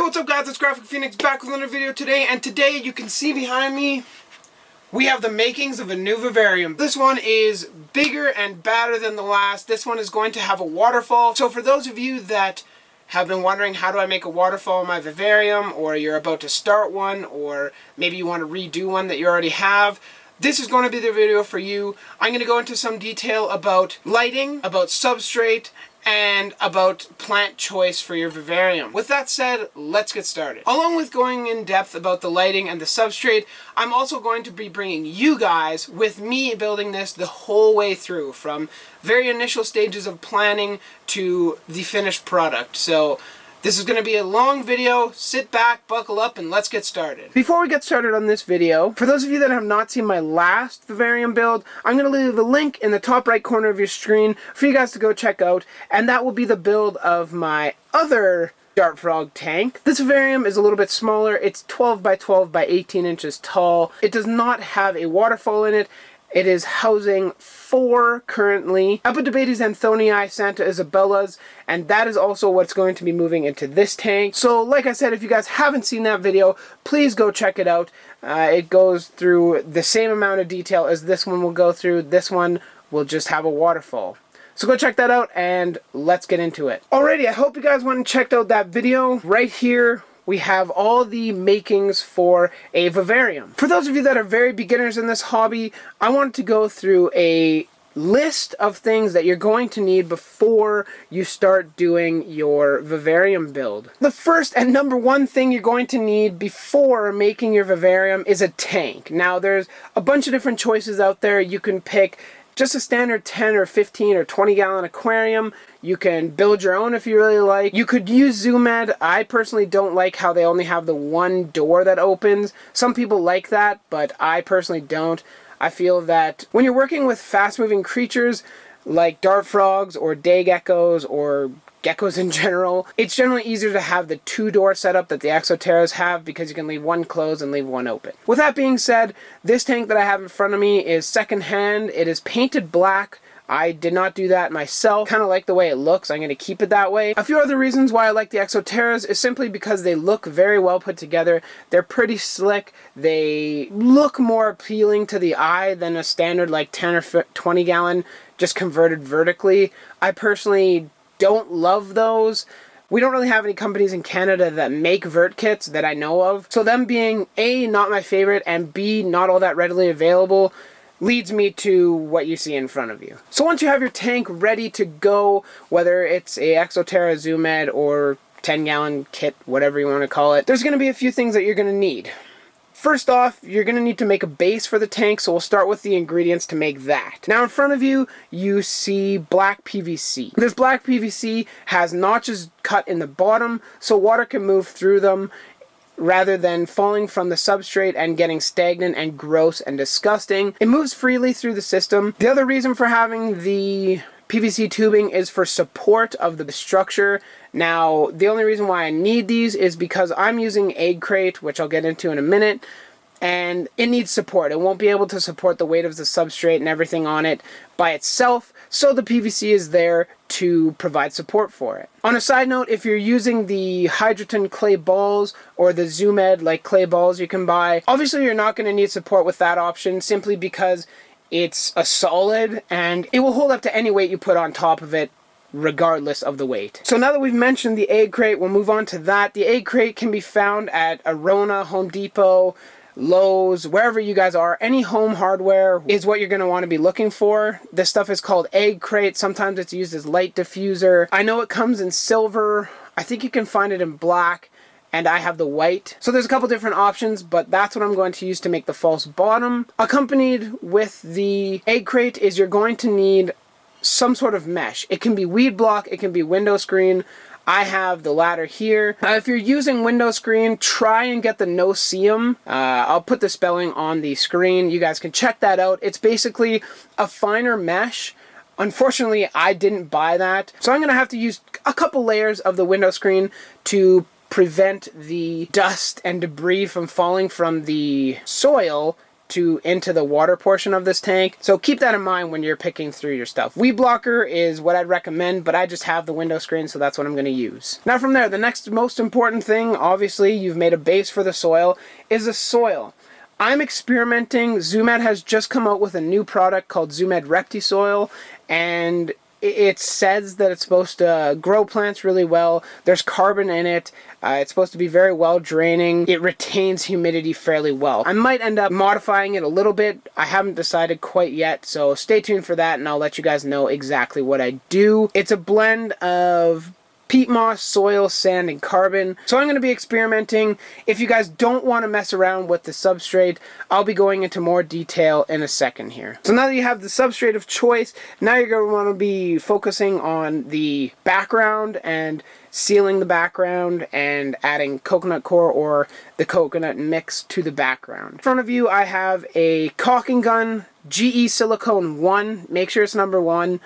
what's up guys, it's Graphic Phoenix back with another video today, and today you can see behind me we have the makings of a new vivarium. This one is bigger and badder than the last. This one is going to have a waterfall. So for those of you that have been wondering how do I make a waterfall in my vivarium, or you're about to start one, or maybe you want to redo one that you already have, this is going to be the video for you. I'm going to go into some detail about lighting, about substrate, and about plant choice for your vivarium. With that said, let's get started. Along with going in depth about the lighting and the substrate, I'm also going to be bringing you guys with me building this the whole way through, from very initial stages of planning to the finished product. So this is going to be a long video. Sit back, buckle up, and let's get started. Before we get started on this video, for those of you that have not seen my last vivarium build, I'm going to leave a link in the top right corner of your screen for you guys to go check out, and that will be the build of my other dart frog tank. This vivarium is a little bit smaller. It's 12 by 12 by 18 inches tall. It does not have a waterfall in it. It is housing 4 currently Epidobates anthonii Santa Isabellas, and that is also what's going to be moving into this tank. So like I said, if you guys haven't seen that video, please go check it out. It goes through the same amount of detail as this one will go through. This one will just have a waterfall. So go check that out and let's get into it. Alrighty, I hope you guys went and checked out that video. Right here we have all the makings for a vivarium. For those of you that are very beginners in this hobby, I wanted to go through a list of things that you're going to need before you start doing your vivarium build. The first and number one thing you're going to need before making your vivarium is a tank. Now there's a bunch of different choices out there. You can pick just a standard 10 or 15 or 20 gallon aquarium. You can build your own if you really like. You could use Zoom Ed. I personally don't like how they only have the one door that opens. Some people like that, but I personally don't. I feel that when you're working with fast-moving creatures like dart frogs or day geckos or geckos in general, it's generally easier to have the 2-door setup that the Exoterras have, because you can leave one closed and leave one open. With that being said, this tank that I have in front of me is secondhand. It is painted black. I did not do that myself. Kind of like the way it looks. I'm going to keep it that way. A few other reasons why I like the Exoterras is simply because they look very well put together. They're pretty slick. They look more appealing to the eye than a standard like 10 or 20 gallon just converted vertically. I personally don't love those. We don't really have any companies in Canada that make vert kits that I know of. So them being A, not my favorite, and B, not all that readily available, leads me to what you see in front of you. So once you have your tank ready to go, whether it's a Exoterra Zoom Ed or 10 gallon kit, whatever you want to call it, there's going to be a few things that you're going to need. First off, you're going to need to make a base for the tank, so we'll start with the ingredients to make that. Now in front of you, you see black PVC. This black PVC has notches cut in the bottom, so water can move through them rather than falling from the substrate and getting stagnant and gross and disgusting. It moves freely through the system. The other reason for having the PVC tubing is for support of the structure. Now, the only reason why I need these is because I'm using egg crate, which I'll get into in a minute, and it needs support. It won't be able to support the weight of the substrate and everything on it by itself, so the PVC is there to provide support for it. On a side note, if you're using the Hydroton clay balls or the Zoom Ed like clay balls you can buy, obviously you're not going to need support with that option, simply because it's a solid and it will hold up to any weight you put on top of it, regardless of the weight. So now that we've mentioned the egg crate, we'll move on to that. The egg crate can be found at Arona, Home Depot, Lowe's, wherever you guys are. Any home hardware is what you're going to want to be looking for. This stuff is called egg crate. Sometimes it's used as light diffuser. I know it comes in silver. I think you can find it in black, and I have the white. So there's a couple different options, but that's what I'm going to use to make the false bottom. Accompanied with the egg crate is you're going to need some sort of mesh. It can be weed block, it can be window screen. I have the latter here. If you're using window screen, try and get the No-See-Um. I'll put the spelling on the screen. You guys can check that out. It's basically a finer mesh. Unfortunately, I didn't buy that, so I'm going to have to use a couple layers of the window screen to prevent the dust and debris from falling from the soil into the water portion of this tank. So keep that in mind when you're picking through your stuff. Weed blocker is what I'd recommend, but I just have the window screen, so that's what I'm going to use. Now from there, the next most important thing, obviously you've made a base for the soil, is the soil. I'm experimenting. Zoo Med has just come out with a new product called Zoo Med ReptiSoil, and it says that it's supposed to grow plants really well. There's carbon in it. It's supposed to be very well draining. It retains humidity fairly well. I might end up modifying it a little bit. I haven't decided quite yet, so stay tuned for that and I'll let you guys know exactly what I do. It's a blend of peat moss, soil, sand, and carbon. So I'm going to be experimenting. If you guys don't want to mess around with the substrate, I'll be going into more detail in a second here. So now that you have the substrate of choice, now you're going to want to be focusing on the background and sealing the background and adding coconut coir or the coconut mix to the background. In front of you I have a caulking gun, GE Silicone 1, make sure it's number 1,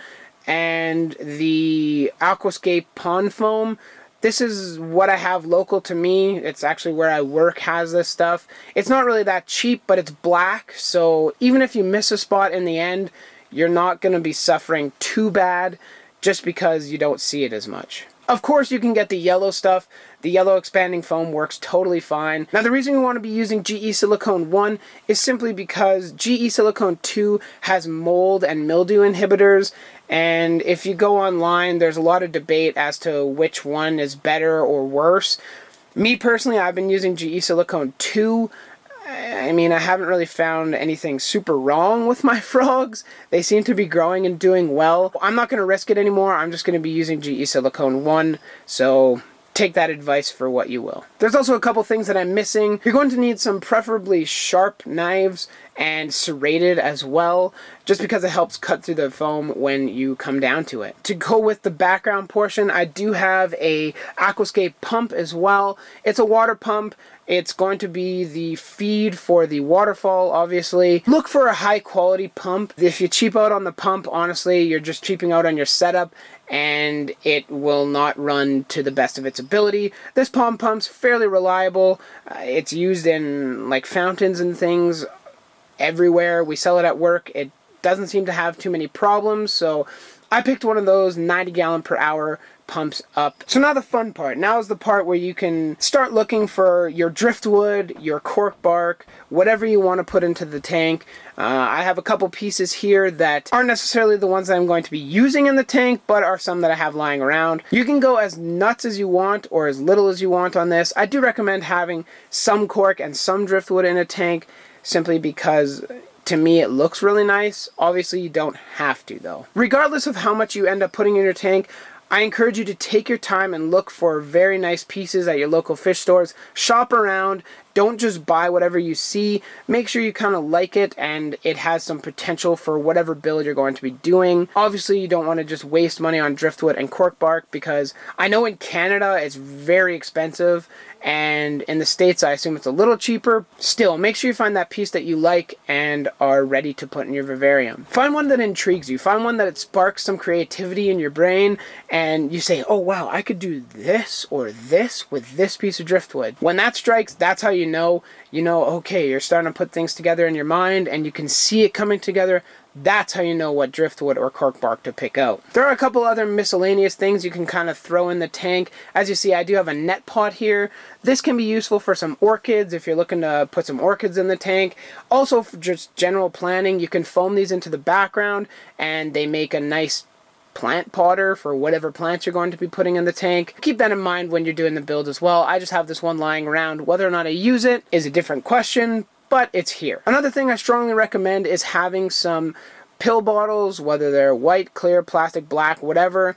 and the Aquascape Pond Foam. This is what I have local to me. It's actually where I work has this stuff. It's not really that cheap, but it's black, so even if you miss a spot in the end, you're not going to be suffering too bad just because you don't see it as much. Of course, you can get the yellow stuff. The yellow expanding foam works totally fine. Now, the reason we want to be using GE Silicone 1 is simply because GE Silicone 2 has mold and mildew inhibitors, and if you go online, there's a lot of debate as to which one is better or worse. Me personally, I've been using GE Silicone 2. I mean, I haven't really found anything super wrong with my frogs. They seem to be growing and doing well. I'm not going to risk it anymore. I'm just going to be using GE Silicone 1, so take that advice for what you will. There's also a couple things that I'm missing. You're going to need some preferably sharp knives and serrated as well, just because it helps cut through the foam when you come down to it. To go with the background portion, I do have a Aquascape pump as well. It's a water pump. It's going to be the feed for the waterfall, obviously. Look for a high quality pump. If you cheap out on the pump, honestly, you're just cheaping out on your setup and it will not run to the best of its ability. This pump's fairly reliable. It's used in like fountains and things everywhere. We sell it at work. It doesn't seem to have too many problems, so I picked one of those 90 gallon per hour pumps up. So now the fun part. Now is the part where you can start looking for your driftwood, your cork bark, whatever you want to put into the tank. I have a couple pieces here that aren't necessarily the ones that I'm going to be using in the tank, but are some that I have lying around. You can go as nuts as you want or as little as you want on this. I do recommend having some cork and some driftwood in a tank, simply because to me it looks really nice. Obviously you don't have to though. Regardless of how much you end up putting in your tank, I encourage you to take your time and look for very nice pieces at your local fish stores. Shop around. Don't just buy whatever you see. Make sure you kind of like it and it has some potential for whatever build you're going to be doing. Obviously, you don't want to just waste money on driftwood and cork bark, because I know in Canada it's very expensive, and in the States I assume it's a little cheaper. Still, make sure you find that piece that you like and are ready to put in your vivarium. Find one that intrigues you. Find one that it sparks some creativity in your brain and you say, oh wow, I could do this or this with this piece of driftwood. When that strikes, that's how you know, okay, you're starting to put things together in your mind and you can see it coming together. That's how you know what driftwood or cork bark to pick out. There are a couple other miscellaneous things you can kind of throw in the tank. As you see, I do have a net pot here. This can be useful for some orchids if you're looking to put some orchids in the tank. Also for just general planting, you can foam these into the background and they make a nice plant potter for whatever plants you're going to be putting in the tank. Keep that in mind when you're doing the build as well. I just have this one lying around. Whether or not I use it is a different question, but it's here. Another thing I strongly recommend is having some pill bottles, whether they're white, clear, plastic, black, whatever.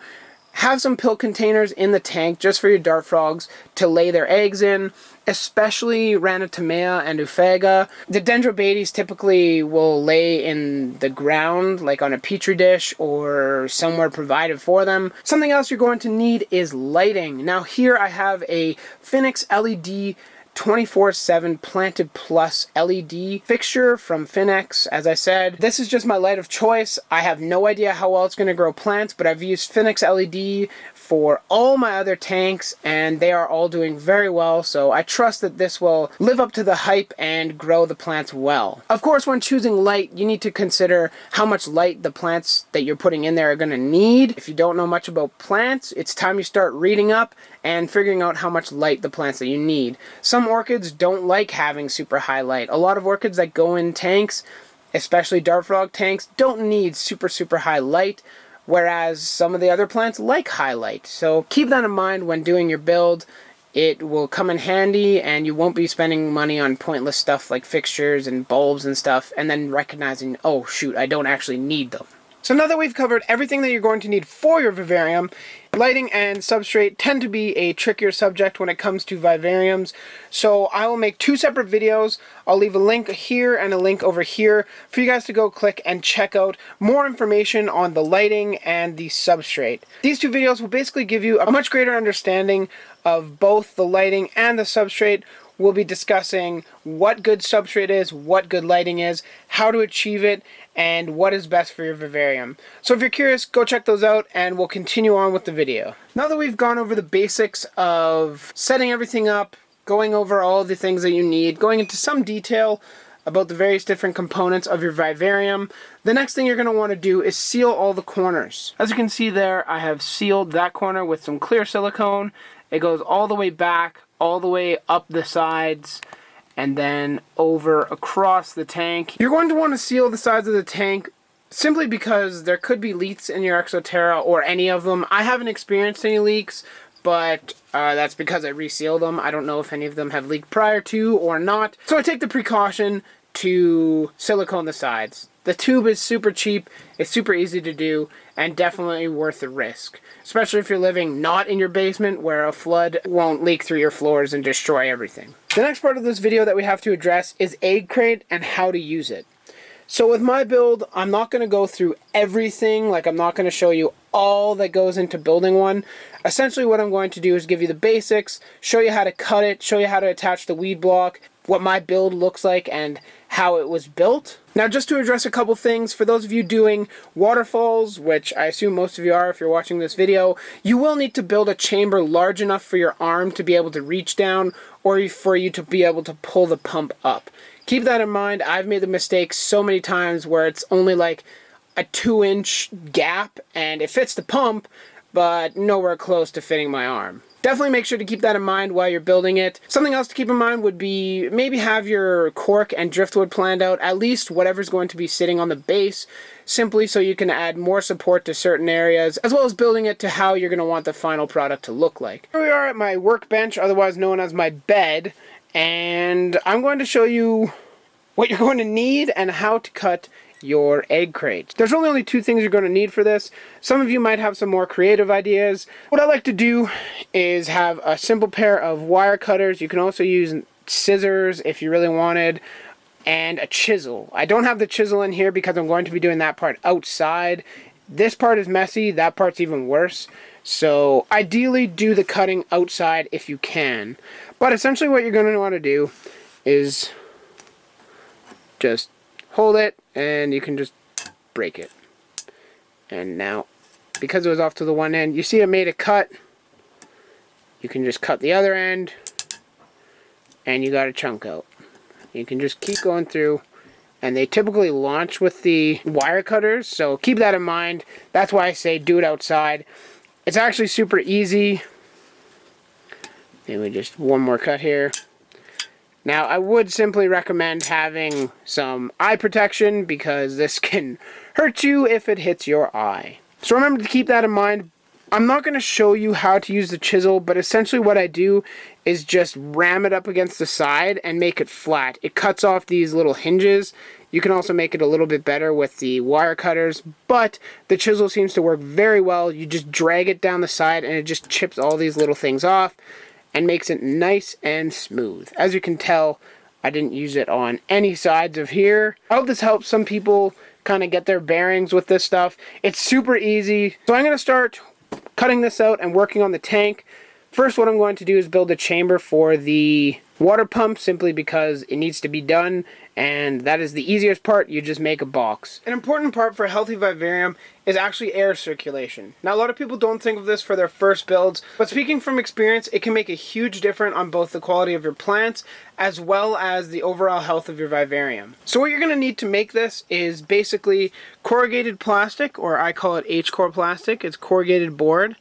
Have some pill containers in the tank just for your dart frogs to lay their eggs in, especially Ranitomea and Ufega. The Dendrobates typically will lay in the ground, like on a petri dish or somewhere provided for them. Something else you're going to need is lighting. Now here I have a Finix LED 24/7 Planted Plus LED fixture from Finix. As I said, this is just my light of choice. I have no idea how well it's going to grow plants, but I've used Finix LED for all my other tanks, and they are all doing very well, so I trust that this will live up to the hype and grow the plants well. Of course, when choosing light, you need to consider how much light the plants that you're putting in there are going to need. If you don't know much about plants, it's time you start reading up and figuring out how much light the plants that you need. Some orchids don't like having super high light. A lot of orchids that go in tanks, especially dart frog tanks, don't need super high light, whereas some of the other plants like high light. So keep that in mind when doing your build. It will come in handy, and you won't be spending money on pointless stuff like fixtures and bulbs and stuff, and then recognizing, oh shoot, I don't actually need them. So now that we've covered everything that you're going to need for your vivarium, lighting and substrate tend to be a trickier subject when it comes to vivariums. So I will make two separate videos. I'll leave a link here and a link over here for you guys to go click and check out more information on the lighting and the substrate. These two videos will basically give you a much greater understanding of both the lighting and the substrate. We'll be discussing what good substrate is, what good lighting is, how to achieve it, and what is best for your vivarium. So if you're curious, go check those out, and we'll continue on with the video. Now that we've gone over the basics of setting everything up, going over all the things that you need, going into some detail about the various different components of your vivarium, the next thing you're going to want to do is seal all the corners. As you can see there, I have sealed that corner with some clear silicone. It goes all the way back, all the way up the sides, and then over across the tank. You're going to want to seal the sides of the tank simply because there could be leaks in your Exoterra or any of them. I haven't experienced any leaks, but that's because I resealed them. I don't know if any of them have leaked prior to or not. So I take the precaution to silicone the sides. The tube is super cheap, it's super easy to do, and definitely worth the risk. Especially if you're living not in your basement where a flood won't leak through your floors and destroy everything. The next part of this video that we have to address is egg crate and how to use it. So with my build, I'm not going to go through everything, like I'm not going to show you all that goes into building one. Essentially what I'm going to do is give you the basics, show you how to cut it, show you how to attach the weed block, what my build looks like, and how it was built. Now just to address a couple things, for those of you doing waterfalls, which I assume most of you are if you're watching this video, you will need to build a chamber large enough for your arm to be able to reach down, or for you to be able to pull the pump up. Keep that in mind. I've made the mistake so many times where it's only like a 2-inch gap and it fits the pump, but nowhere close to fitting my arm. Definitely make sure to keep that in mind while you're building it. Something else to keep in mind would be maybe have your cork and driftwood planned out, at least whatever's going to be sitting on the base, simply so you can add more support to certain areas, as well as building it to how you're going to want the final product to look like. Here we are at my workbench, otherwise known as my bed, and I'm going to show you what you're going to need and how to cut your egg crates. There's only two things you're going to need for this. Some of you might have some more creative ideas. What I like to do is have a simple pair of wire cutters. You can also use scissors if you really wanted, and a chisel. I don't have the chisel in here because I'm going to be doing that part outside. This part is messy, that part's even worse. So ideally do the cutting outside if you can. But essentially what you're going to want to do is just hold it, and you can just break it. And now, because it was off to the one end, you see it made a cut. You can just cut the other end, and you got a chunk out. You can just keep going through, and they typically launch with the wire cutters, so keep that in mind. That's why I say do it outside. It's actually super easy. Maybe just one more cut here. Now, I would simply recommend having some eye protection because this can hurt you if it hits your eye. So remember to keep that in mind. I'm not going to show you how to use the chisel, but essentially what I do is just ram it up against the side and make it flat. It cuts off these little hinges. You can also make it a little bit better with the wire cutters, but the chisel seems to work very well. You just drag it down the side and it just chips all these little things off and makes it nice and smooth. As you can tell, I didn't use it on any sides of here. I hope this helps some people kind of get their bearings with this stuff. It's super easy. So I'm going to start cutting this out and working on the tank. First, what I'm going to do is build a chamber for the water pump simply because it needs to be done, and that is the easiest part. You just make a box. An important part for a healthy vivarium is actually air circulation. Now, a lot of people don't think of this for their first builds, but speaking from experience, it can make a huge difference on both the quality of your plants as well as the overall health of your vivarium. So what you're going to need to make this is basically corrugated plastic, or I call it H-core plastic. It's corrugated board.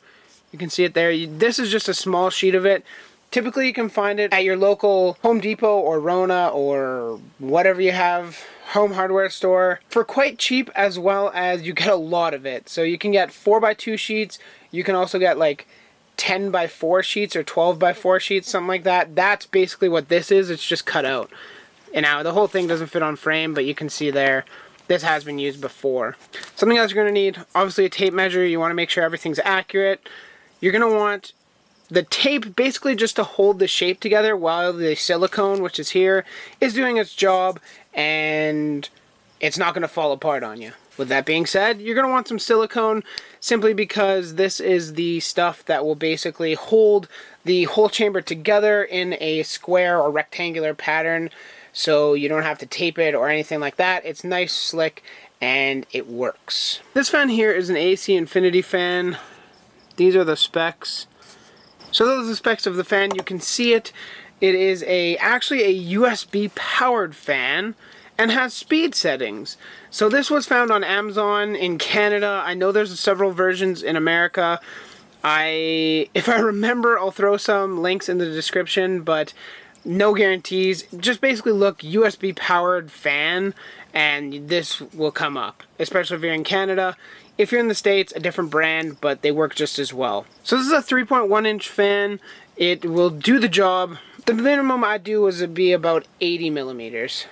You can see it there. This is just a small sheet of it. Typically, you can find it at your local Home Depot or Rona or whatever you have, home hardware store, for quite cheap, as well as you get a lot of it. So you can get 4x2 sheets. You can also get like 10x4 sheets or 12x4 sheets, something like that. That's basically what this is. It's just cut out. And now the whole thing doesn't fit on frame, but you can see there, this has been used before. Something else you're going to need, obviously a tape measure. You want to make sure everything's accurate. You're going to want the tape basically just to hold the shape together while the silicone, which is here, is doing its job, and it's not going to fall apart on you. With that being said, you're going to want some silicone simply because this is the stuff that will basically hold the whole chamber together in a square or rectangular pattern, so you don't have to tape it or anything like that. It's nice, slick, and it works. This fan here is an AC infinity fan. These are the specs. So those are the specs of the fan. You can see it. It is actually a USB powered fan and has speed settings. So this was found on Amazon in Canada. I know there's several versions in America. If I remember, I'll throw some links in the description, but no guarantees. Just basically look USB powered fan and this will come up, especially if you're in Canada. If you're in the States, a different brand, but they work just as well. So this is a 3.1 inch fan. It will do the job. The minimum I do is be about 80 millimeters.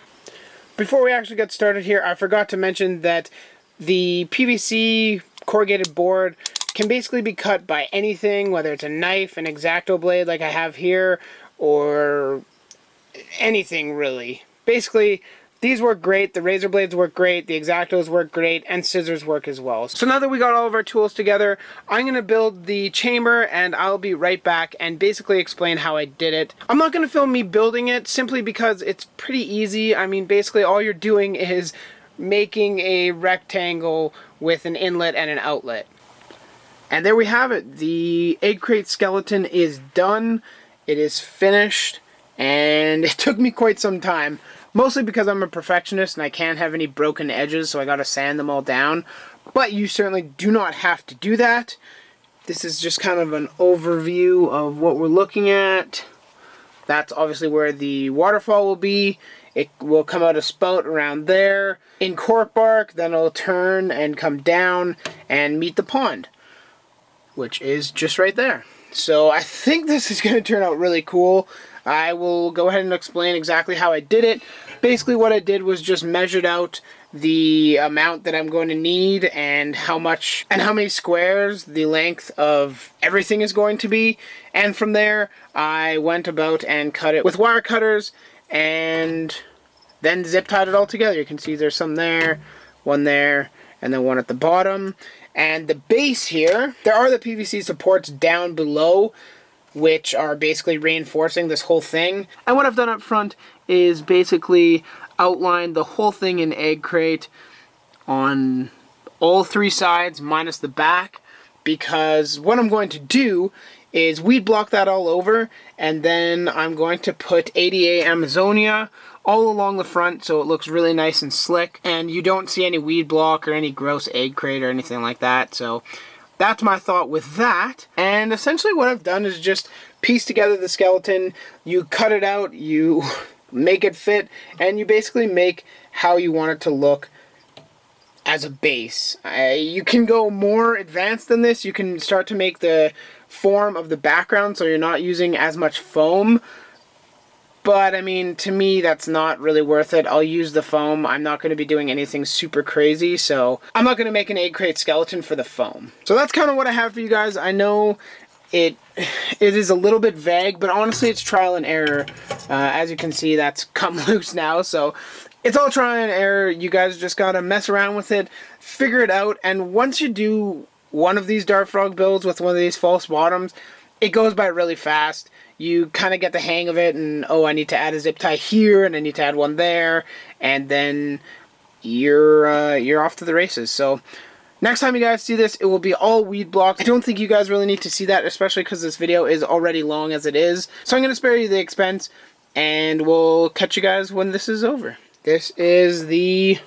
Before we actually get started here, I forgot to mention that the PVC corrugated board can basically be cut by anything, whether it's a knife, an X-Acto blade like I have here, or anything really. Basically, these work great, the razor blades work great, the X-Actos work great, and scissors work as well. So now that we got all of our tools together, I'm going to build the chamber, and I'll be right back and basically explain how I did it. I'm not going to film me building it simply because it's pretty easy. I mean, basically all you're doing is making a rectangle with an inlet and an outlet. And there we have it. The egg crate skeleton is done. It is finished, and it took me quite some time. Mostly because I'm a perfectionist and I can't have any broken edges, so I gotta sand them all down. But you certainly do not have to do that. This is just kind of an overview of what we're looking at. That's obviously where the waterfall will be. It will come out a spout around there in cork bark, then it'll turn and come down and meet the pond, which is just right there. So I think this is going to turn out really cool. I will go ahead and explain exactly how I did it. Basically what I did was just measured out the amount that I'm going to need and how many squares the length of everything is going to be. And from there I went about and cut it with wire cutters and then zip tied it all together. You can see there's some there, one there, and then one at the bottom. And the base here, there are the PVC supports down below, which are basically reinforcing this whole thing. And what I've done up front is basically outlined the whole thing in egg crate on all three sides minus the back, because what I'm going to do is weed block that all over, and then I'm going to put ADA Amazonia all along the front so it looks really nice and slick, and you don't see any weed block or any gross egg crate or anything like that. So that's my thought with that. And essentially what I've done is just piece together the skeleton. You cut it out, you make it fit, and you basically make how you want it to look as a base. You can go more advanced than this. You can start to make the form of the background so you're not using as much foam. But, I mean, to me, that's not really worth it. I'll use the foam. I'm not going to be doing anything super crazy, so I'm not going to make an egg crate skeleton for the foam. So that's kind of what I have for you guys. I know it is a little bit vague, but honestly, it's trial and error. As you can see, that's come loose now, so it's all trial and error. You guys just got to mess around with it, figure it out, and once you do one of these Dart Frog builds with one of these false bottoms, it goes by really fast. you kind of get the hang of it, and oh, I need to add a zip tie here, and I need to add one there, and then you're off to the races. So next time you guys see this, it will be all weed blocks. I don't think you guys really need to see that, especially because this video is already long as it is. So I'm going to spare you the expense, and we'll catch you guys when this is over. This is the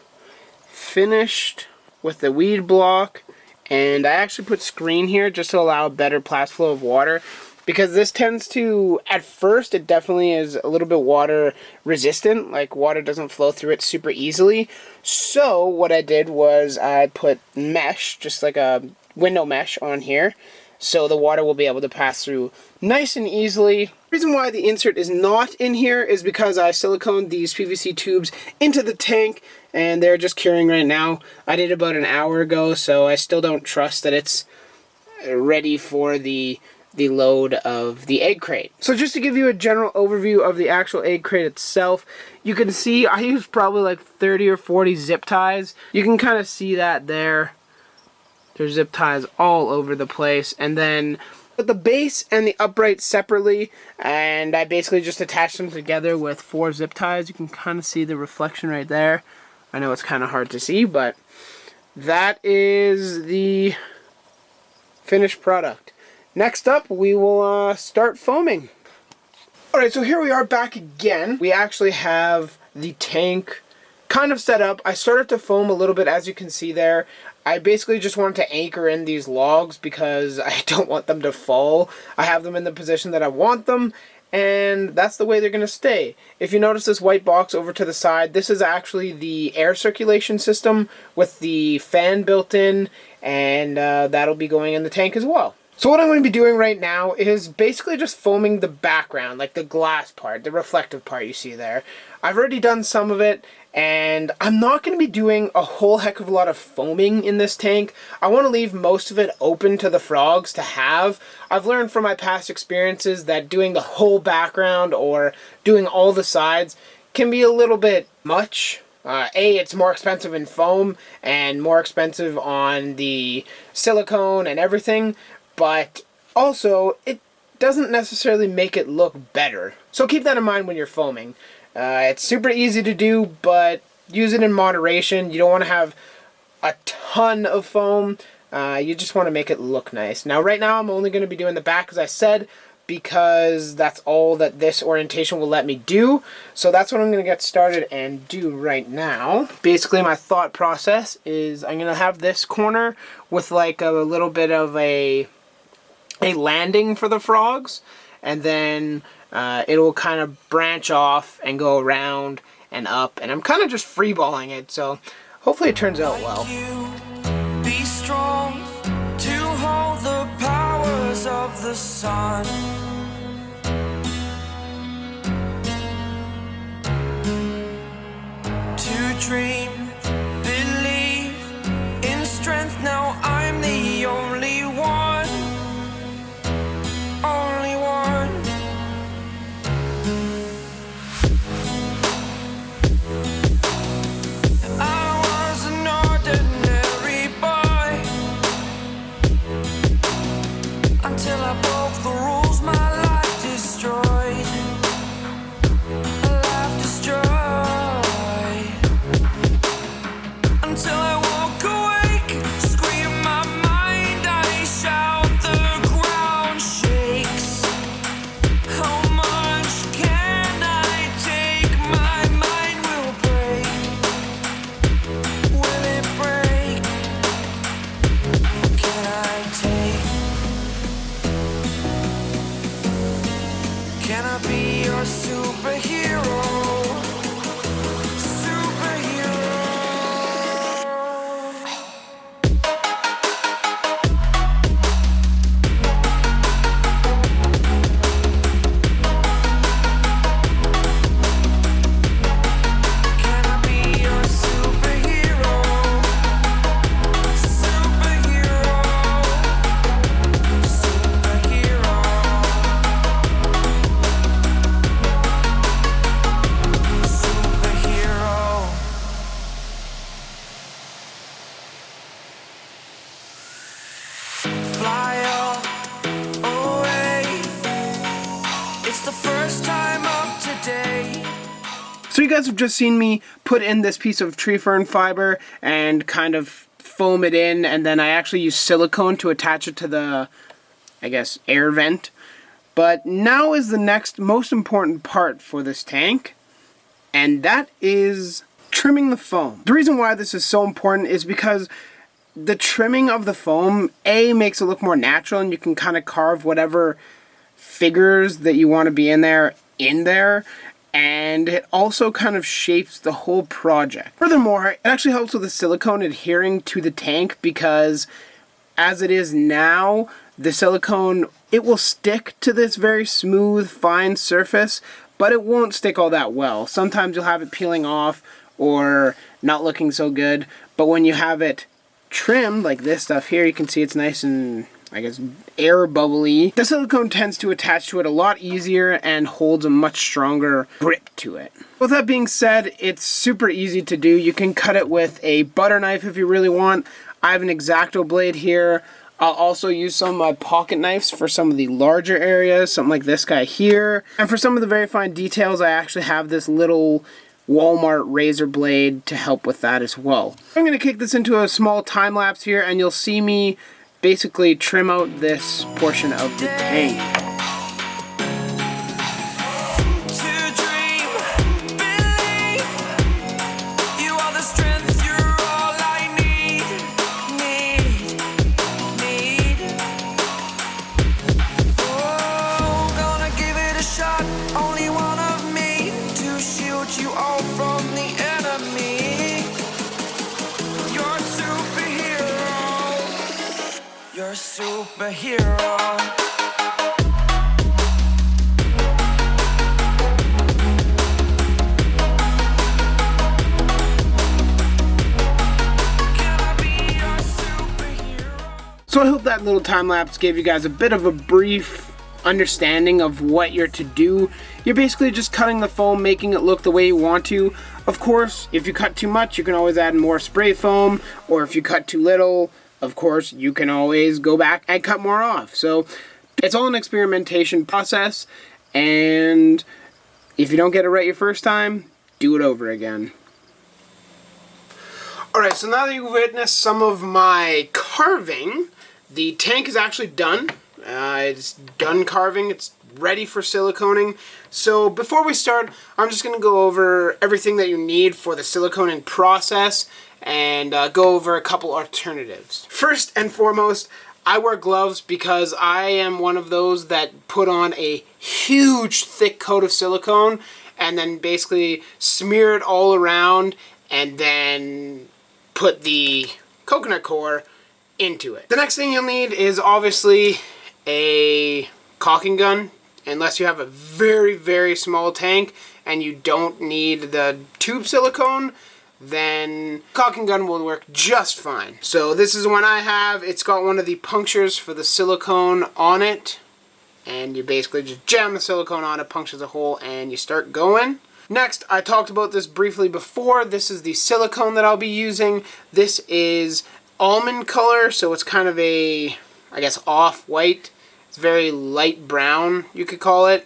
finished with the weed block, and I actually put screen here just to allow a better pass flow of water, because this tends to, at first, it definitely is a little bit water resistant, like water doesn't flow through it super easily. So what I did was I put mesh, just like a window mesh on here, so the water will be able to pass through nice and easily. The reason why the insert is not in here is because I siliconed these PVC tubes into the tank, and they're just curing right now. I did about an hour ago, so I still don't trust that it's ready for the load of the egg crate. So just to give you a general overview of the actual egg crate itself, you can see I used probably like 30 or 40 zip ties. You can kind of see that there. There's zip ties all over the place. And then put the base and the upright separately, and I basically just attached them together with 4 zip ties. You can kind of see the reflection right there. I know it's kind of hard to see, but that is the finished product. Next up, we will start foaming. Alright, so here we are back again. We actually have the tank kind of set up. I started to foam a little bit, as you can see there. I basically just wanted to anchor in these logs because I don't want them to fall. I have them in the position that I want them, and that's the way they're going to stay. If you notice this white box over to the side, this is actually the air circulation system with the fan built in, and that'll be going in the tank as well. So what I'm going to be doing right now is basically just foaming the background, like the glass part, the reflective part you see there. I've already done some of it, and I'm not going to be doing a whole heck of a lot of foaming in this tank. I want to leave most of it open to the frogs to have. I've learned from my past experiences that doing the whole background or doing all the sides can be a little bit much. A, it's more expensive in foam and more expensive on the silicone and everything, but also it doesn't necessarily make it look better. So keep that in mind when you're foaming. It's super easy to do, but use it in moderation. You don't want to have a ton of foam. You just want to make it look nice. Now right now I'm only going to be doing the back, as I said, because that's all that this orientation will let me do. So that's what I'm going to get started and do right now. Basically my thought process is I'm going to have this corner with like a little bit of a landing for the frogs, and then it will kind of branch off and go around and up, and I'm kind of just freeballing it, so hopefully it turns out well. Be strong to hold the powers of the sun. To dream, believe in strength. Now I'm the only one. Only one. I was an ordinary boy until I broke the rules. My life So you guys have just seen me put in this piece of tree fern fiber and kind of foam it in, and then I actually use silicone to attach it to the, I guess, air vent. But now is the next most important part for this tank, and that is trimming the foam. The reason why this is so important is because the trimming of the foam, A, makes it look more natural, and you can kind of carve whatever figures that you want to be in there, and it also kind of shapes the whole project. Furthermore, it actually helps with the silicone adhering to the tank, because as it is now, the silicone, it will stick to this very smooth, fine surface, but it won't stick all that well. Sometimes you'll have it peeling off or not looking so good, but when you have it trimmed, like this stuff here, you can see it's nice and, I guess, air bubbly. The silicone tends to attach to it a lot easier and holds a much stronger grip to it. With that being said, it's super easy to do. You can cut it with a butter knife if you really want. I have an X-Acto blade here. I'll also use some of my pocket knives for some of the larger areas, something like this guy here. And for some of the very fine details, I actually have this little Walmart razor blade to help with that as well. I'm going to kick this into a small time lapse here, and you'll see me basically trim out this portion of the tank. Superhero. So I hope that little time lapse gave you guys a bit of a brief understanding of what you're to do. You're basically just cutting the foam, making it look the way you want to. Of course, if you cut too much, you can always add more spray foam, or if you cut too little, of course, you can always go back and cut more off. So it's all an experimentation process, and if you don't get it right your first time, do it over again. Alright, so now that you've witnessed some of my carving, the tank is actually done. It's done carving. It's ready for siliconing. So before we start, I'm just going to go over everything that you need for the siliconing process and go over a couple alternatives. First and foremost, I wear gloves because I am one of those that put on a huge thick coat of silicone and then basically smear it all around and then put the coconut core into it. The next thing you'll need is obviously a caulking gun, unless you have a very, very small tank and you don't need the tube silicone, then caulking gun will work just fine. So this is one I have. It's got one of the punctures for the silicone on it, and you basically just jam the silicone on it, punctures a hole, and you start going. Next, I talked about this briefly before. This is the silicone that I'll be using. This is almond color, so it's kind of a, I guess, off-white. It's very light brown, you could call it.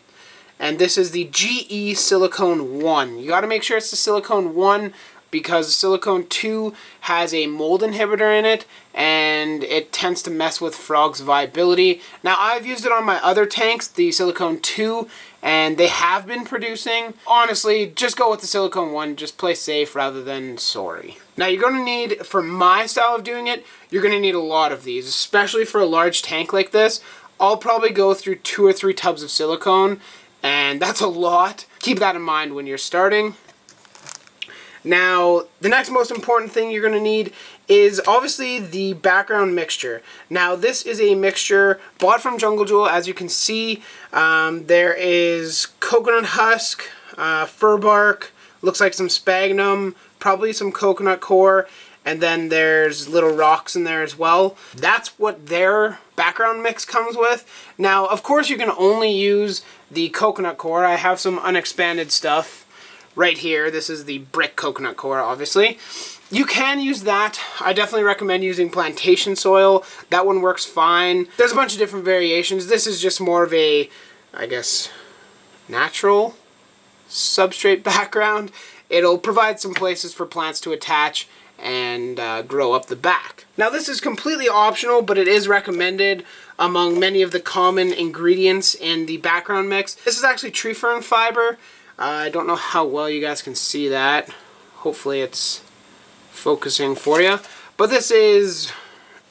And this is the GE Silicone 1. You got to make sure it's the Silicone 1 because Silicone 2 has a mold inhibitor in it and it tends to mess with frog's viability. Now, I've used it on my other tanks, the Silicone 2, and they have been producing. Honestly, just go with the Silicone 1. Just play safe rather than sorry. Now, you're going to need, for my style of doing it, you're going to need a lot of these, especially for a large tank like this. I'll probably go through 2 or 3 tubs of silicone, and that's a lot. Keep that in mind when you're starting. Now, the next most important thing you're going to need is obviously the background mixture. Now, this is a mixture bought from Jungle Jewel. As you can see, there is coconut husk, fir bark, looks like some sphagnum, probably some coconut core, and then there's little rocks in there as well. That's what their background mix comes with. Now, of course, you can only use the coconut core. I have some unexpanded stuff right here. This is the brick coconut core, obviously. You can use that. I definitely recommend using plantation soil. That one works fine. There's a bunch of different variations. This is just more of a, I guess, natural substrate background, it'll provide some places for plants to attach and grow up the back. Now this is completely optional, but it is recommended among many of the common ingredients in the background mix. This is actually tree fern fiber. I don't know how well you guys can see that. Hopefully it's focusing for you. But this is,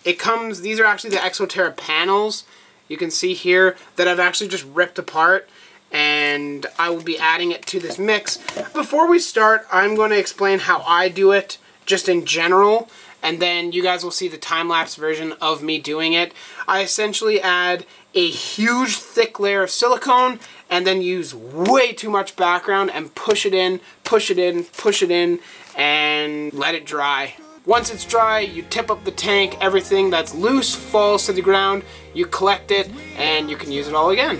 these are actually the Exoterra panels. You can see here that I've actually just ripped apart, and I will be adding it to this mix. Before we start, I'm going to explain how I do it just in general, and then you guys will see the time-lapse version of me doing it. I essentially add a huge thick layer of silicone and then use way too much background and push it in, push it in, push it in, and let it dry. Once it's dry, you tip up the tank, everything that's loose falls to the ground, you collect it, and you can use it all again.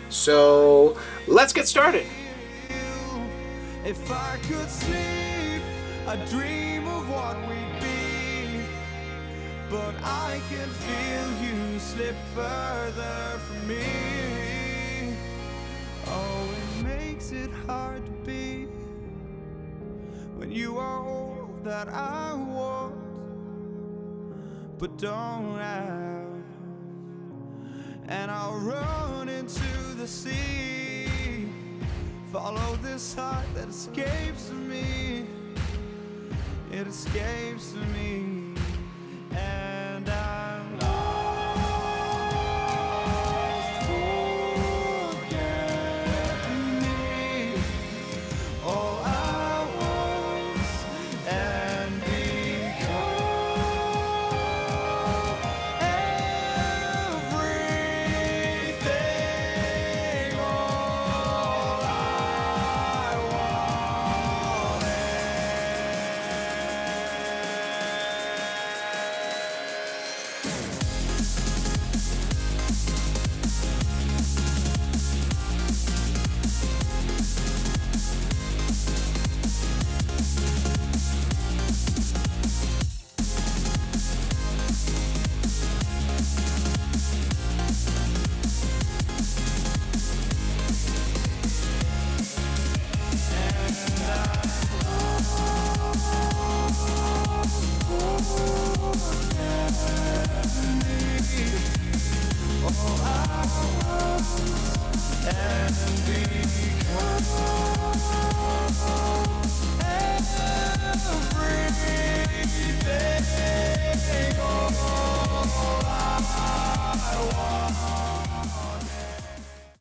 So let's get started. If I could sleep, I'd dream of what we'd be, but I can feel you slip further from me. Oh, it makes it hard to be when you are all that I want, but don't have. And I'll run into the sea, follow this heart that escapes me. It escapes me, and I'm lost. Forget me, all I was and become everything. All I wanted.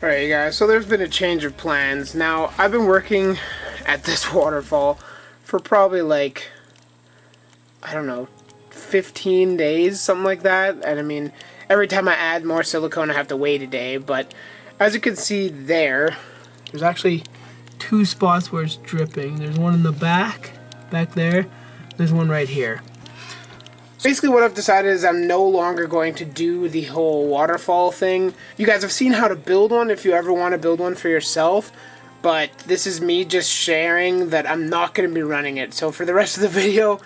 Alright you guys, so there's been a change of plans. Now, I've been working at this waterfall for probably like, I don't know, 15 days, something like that. And I mean, every time I add more silicone I have to wait a day, but as you can see there's actually two spots where it's dripping. There's one in the back there, there's one right here. Basically what I've decided is I'm no longer going to do the whole waterfall thing. You guys have seen how to build one if you ever want to build one for yourself, but this is me just sharing that I'm not going to be running it. So for the rest of the video,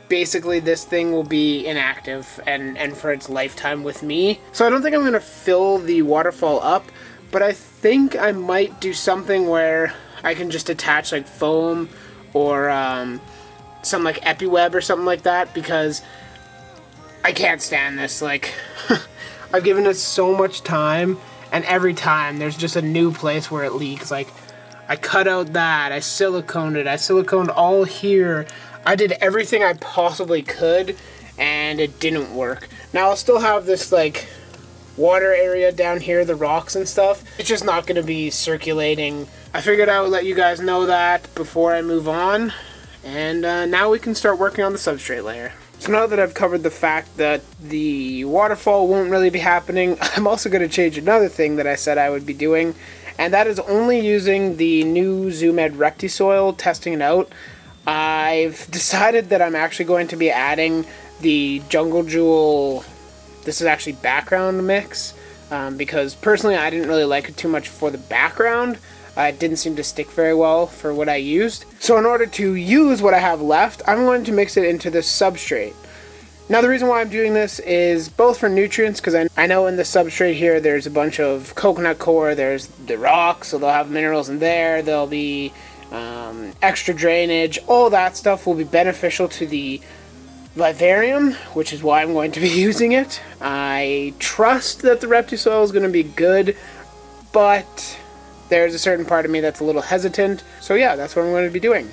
basically this thing will be inactive and for its lifetime with me. So I don't think I'm going to fill the waterfall up, but I think I might do something where I can just attach like foam or some like epi-web or something like that, because I can't stand this. Like, I've given it so much time, and every time there's just a new place where it leaks. Like, I cut out that, I siliconed all here. I did everything I possibly could, and it didn't work. Now, I'll still have this, like, water area down here, the rocks and stuff. It's just not going to be circulating. I figured I would let you guys know that before I move on, and now we can start working on the substrate layer. So now that I've covered the fact that the waterfall won't really be happening, I'm also going to change another thing that I said I would be doing, and that is only using the new Zoom Ed Rectisoil, testing it out. I've decided that I'm actually going to be adding the Jungle Jewel, this is actually background mix, because personally I didn't really like it too much for the background. It didn't seem to stick very well for what I used. So in order to use what I have left, I'm going to mix it into the substrate. Now the reason why I'm doing this is both for nutrients, because I know in the substrate here there's a bunch of coconut coir, there's the rocks, so they'll have minerals in there, there'll be extra drainage, all that stuff will be beneficial to the Vivarium, which is why I'm going to be using it. I trust that the Reptisoil is going to be good, but there's a certain part of me that's a little hesitant. So yeah, that's what I'm going to be doing.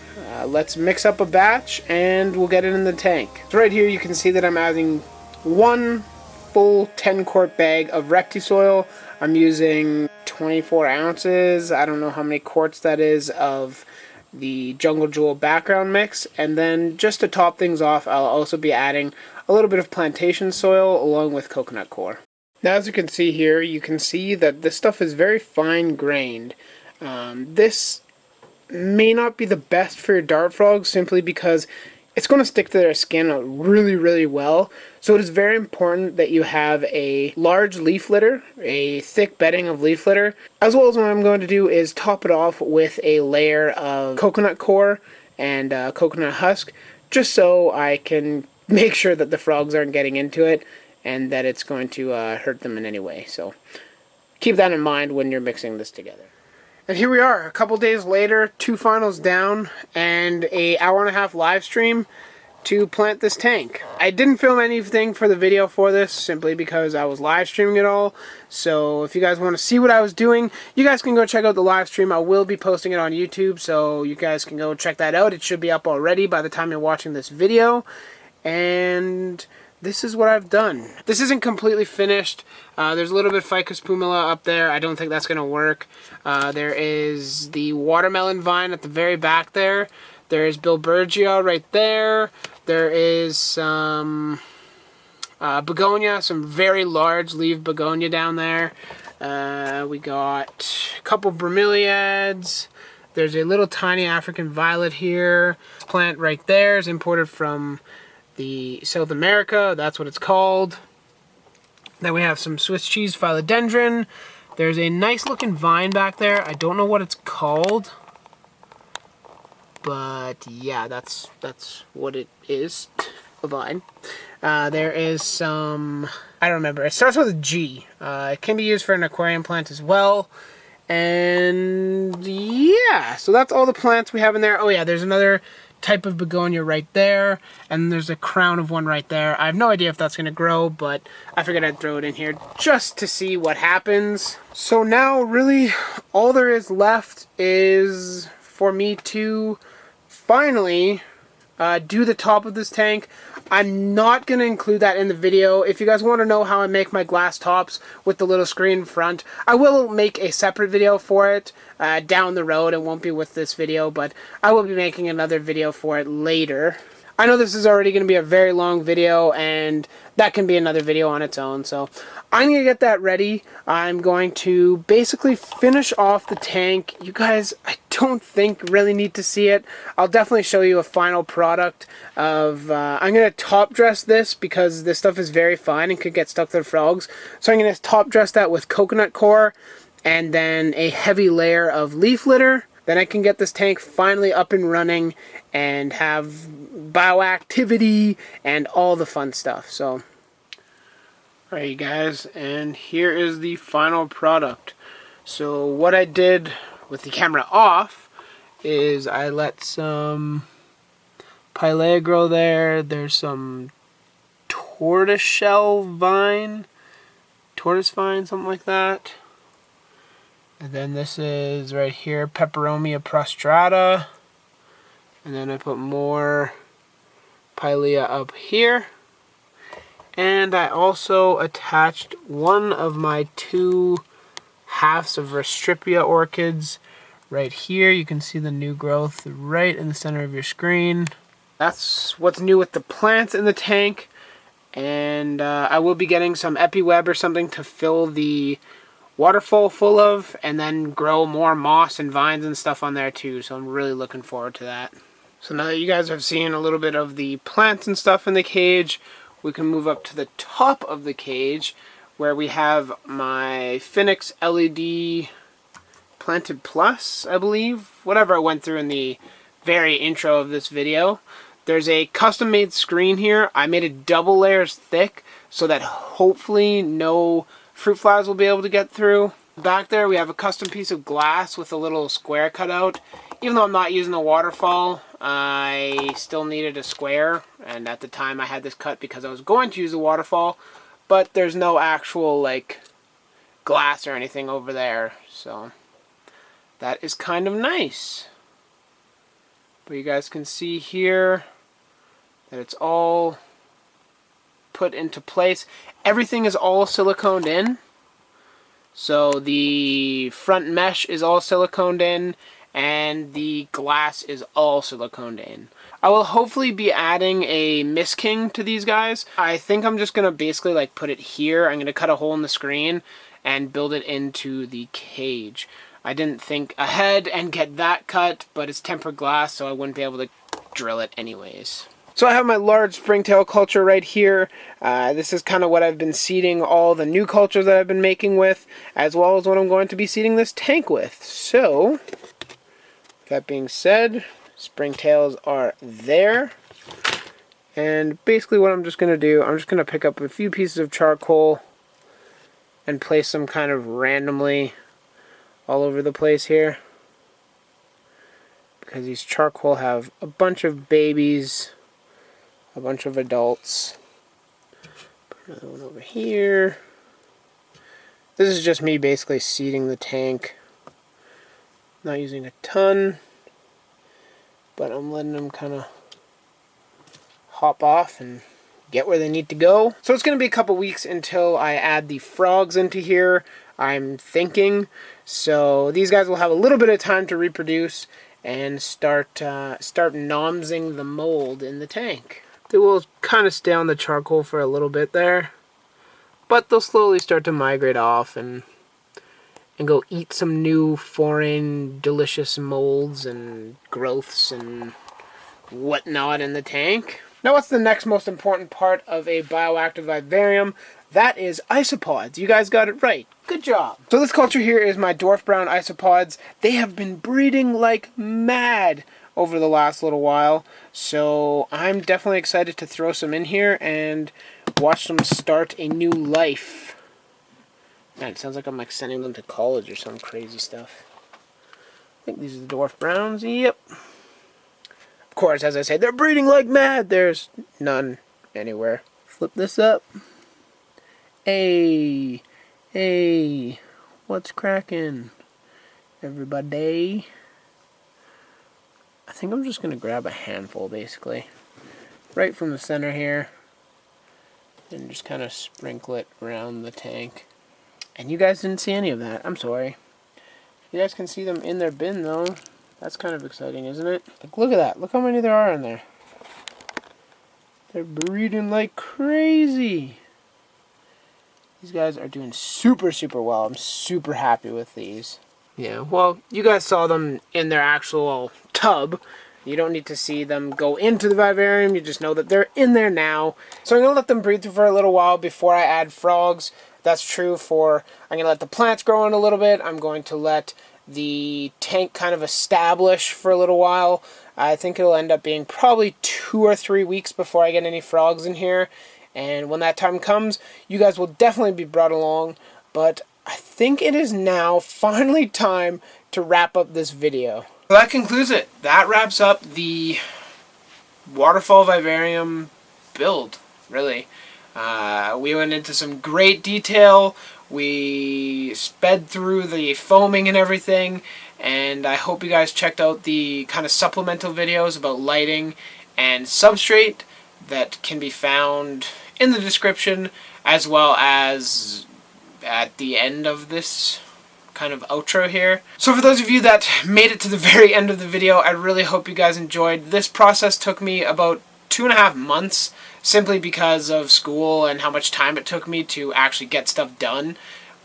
Let's mix up a batch and we'll get it in the tank. So right here you can see that I'm adding one full 10-quart bag of Reptisoil. I'm using 24 ounces, I don't know how many quarts that is, of the Jungle Jewel background mix. And then just to top things off, I'll also be adding a little bit of plantation soil along with coconut coir. Now as you can see here, you can see that this stuff is very fine grained. This may not be the best for your dart frogs simply because it's going to stick to their skin really well. So it is very important that you have a large leaf litter, a thick bedding of leaf litter, as well as what I'm going to do is top it off with a layer of coconut coir and coconut husk, just so I can make sure that the frogs aren't getting into it and that it's going to hurt them in any way. So keep that in mind when you're mixing this together. And here we are, a couple days later, 2 finals down, and an hour-and-a-half live stream to plant this tank. I didn't film anything for the video for this, simply because I was live streaming it all. So if you guys want to see what I was doing, you guys can go check out the live stream. I will be posting it on YouTube, so you guys can go check that out. It should be up already by the time you're watching this video. And this is what I've done. This isn't completely finished. There's a little bit of Ficus pumila up there. I don't think that's going to work. There is the watermelon vine at the very back there. There is Bilbergia right there. There is some begonia, some very large leaf begonia down there. We got a couple bromeliads. There's a little tiny African violet here. This plant right there is imported from the South America, that's what it's called. Then we have some Swiss cheese philodendron. There's a nice looking vine back there. I don't know what it's called, but yeah, that's what it is, a vine. There is some, I don't remember, it starts with a G. It can be used for an aquarium plant as well. And yeah, so that's all the plants we have in there. Oh yeah, there's another type of begonia right there, and there's a crown of one right there. I have no idea if that's going to grow, but I figured I'd throw it in here just to see what happens. So now really all there is left is for me to finally do the top of this tank. I'm not going to include that in the video. If you guys want to know how I make my glass tops with the little screen front, I will make a separate video for it down the road. It won't be with this video, but I will be making another video for it later. I know this is already going to be a very long video, and that can be another video on its own, so I'm going to get that ready. I'm going to basically finish off the tank. You guys, I don't think really need to see it. I'll definitely show you a final product of, I'm going to top dress this because this stuff is very fine and could get stuck to the frogs. So I'm going to top dress that with coconut coir and then a heavy layer of leaf litter. Then I can get this tank finally up and running and have bioactivity and all the fun stuff. So, alright you guys, and here is the final product. So what I did with the camera off is I let some pilea grow there. There's some tortoise vine, something like that. And then this is right here, Peperomia prostrata. And then I put more pilea up here. And I also attached one of my 2 halves of Restripia orchids right here. You can see the new growth right in the center of your screen. That's what's new with the plants in the tank. And I will be getting some epiweb or something to fill the waterfall full of, and then grow more moss and vines and stuff on there too. So I'm really looking forward to that. So now that you guys have seen a little bit of the plants and stuff in the cage, we can move up to the top of the cage where we have my Phoenix LED Planted Plus, I believe. Whatever I went through in the very intro of this video. There's a custom made screen here. I made it double layers thick so that hopefully no fruit flies will be able to get through. Back there we have a custom piece of glass with a little square cut out. Even though I'm not using a waterfall, I still needed a square, and at the time I had this cut because I was going to use a waterfall, but there's no actual like glass or anything over there, so that is kind of nice. But you guys can see here that it's all put into place. Everything is all siliconed in. So the front mesh is all siliconed in, and the glass is all siliconed in. I will hopefully be adding a Miss King to these guys. I think I'm just going to basically like put it here. I'm going to cut a hole in the screen and build it into the cage. I didn't think ahead and get that cut, but it's tempered glass, so I wouldn't be able to drill it anyways. So I have my large springtail culture right here. This is kind of what I've been seeding all the new cultures that I've been making with, as well as what I'm going to be seeding this tank with. So, that being said, springtails are there. And basically what I'm just going to do, I'm just going to pick up a few pieces of charcoal and place them kind of randomly all over the place here. Because these charcoal have a bunch of babies, a bunch of adults. Put another one over here. This is just me basically seeding the tank. Not using a ton, but I'm letting them kind of hop off and get where they need to go. So it's going to be a couple weeks until I add the frogs into here, I'm thinking. So these guys will have a little bit of time to reproduce and start nomsing the mold in the tank. They will kind of stay on the charcoal for a little bit there, but they'll slowly start to migrate off and go eat some new foreign delicious molds and growths and whatnot in the tank. Now what's the next most important part of a bioactive vivarium? That is isopods. You guys got it right. Good job. So this culture here is my dwarf brown isopods. They have been breeding like mad over the last little while, so I'm definitely excited to throw some in here and watch them start a new life. Man, it sounds like I'm like sending them to college or some crazy stuff. I think these are the dwarf browns. Yep. Of course, as I say, they're breeding like mad. There's none anywhere. Flip this up. Hey, what's cracking, everybody? I think I'm just going to grab a handful, basically, right from the center here, and just kind of sprinkle it around the tank. And you guys didn't see any of that. I'm sorry. You guys can see them in their bin, though. That's kind of exciting, isn't it? Like, look at that. Look how many there are in there. They're breeding like crazy. These guys are doing super, super well. I'm super happy with these. Yeah, well, you guys saw them in their actual tub. You don't need to see them go into the vivarium. You just know that they're in there now. So I'm going to let them breathe for a little while before I add frogs. That's true for, I'm going to let the plants grow in a little bit. I'm going to let the tank kind of establish for a little while. I think it'll end up being probably 2 or 3 weeks before I get any frogs in here. And when that time comes, you guys will definitely be brought along. But I think it is now finally time to wrap up this video. So that concludes it. That wraps up the waterfall vivarium build, really. We went into some great detail. We sped through the foaming and everything. And I hope you guys checked out the kind of supplemental videos about lighting and substrate that can be found in the description, as well as at the end of this kind of outro here. So for those of you that made it to the very end of the video, I really hope you guys enjoyed. This process took me about 2.5 months, simply because of school and how much time it took me to actually get stuff done.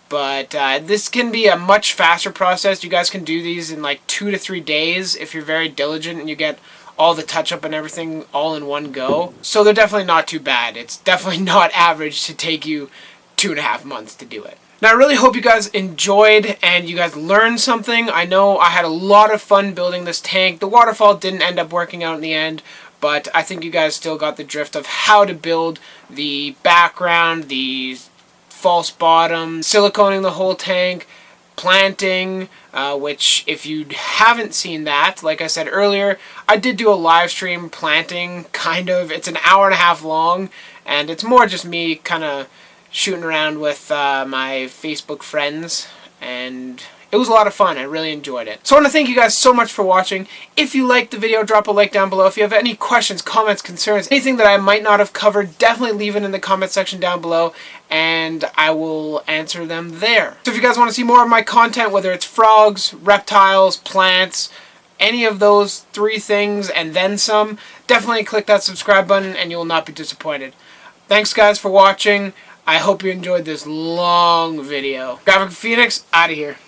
But this can be a much faster process. You guys can do these in like 2 to 3 days if you're very diligent and you get all the touch-up and everything all in one go. So they're definitely not too bad. It's definitely not average to take you 2.5 months to do it. Now, I really hope you guys enjoyed and you guys learned something. I know I had a lot of fun building this tank. The waterfall didn't end up working out in the end, but I think you guys still got the drift of how to build the background, the false bottom, siliconing the whole tank, planting, which if you haven't seen that, like I said earlier, I did do a live stream planting, kind of. It's an hour and a half long, and it's more just me kind of shooting around with my Facebook friends, and it was a lot of fun. I really enjoyed it. So I want to thank you guys so much for watching. If you liked the video, drop a like down below. If you have any questions, comments, concerns, anything that I might not have covered, definitely leave it in the comment section down below, and I will answer them there. So if you guys want to see more of my content, whether it's frogs, reptiles, plants, any of those 3 things and then some, definitely click that subscribe button and you will not be disappointed. Thanks guys for watching. I hope you enjoyed this long video. Graphic Phoenix, out of here.